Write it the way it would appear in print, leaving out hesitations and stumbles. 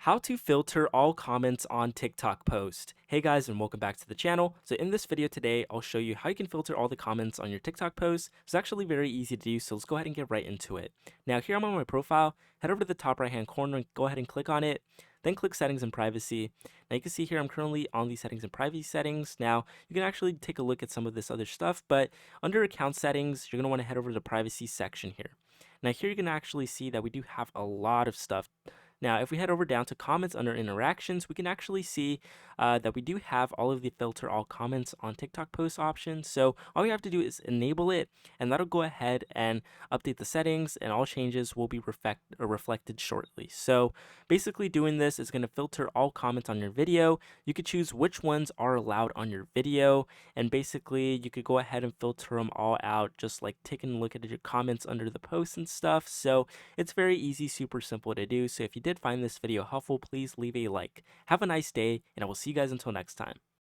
How to filter all comments on TikTok post. Hey guys, and welcome back to the channel. So in this video today, I'll show you how you can filter all the comments on your TikTok posts. It's actually very easy to do, so let's go ahead and get right into it. Now here I'm on my profile, head over to the top right hand corner and go ahead and click on it. Then click settings and privacy. Now you can see here I'm currently on the settings and privacy settings. Now you can actually take a look at some of this other stuff, but under account settings, you're going to want to head over to the privacy section here. Now here you can actually see that we do have a lot of stuff. Now, if we head over down to comments under interactions, we can actually see that we do have all of the filter all comments on TikTok post options. So all we have to do is enable it, and that'll go ahead and update the settings, and all changes will be reflected shortly. So basically doing this is going to filter all comments on your video. You could choose which ones are allowed on your video, and basically you could go ahead and filter them all out, just like taking a look at your comments under the post and stuff. So it's very easy, super simple to do. So if you did find this video helpful, please leave a like. Have a nice day, and I will see you guys until next time.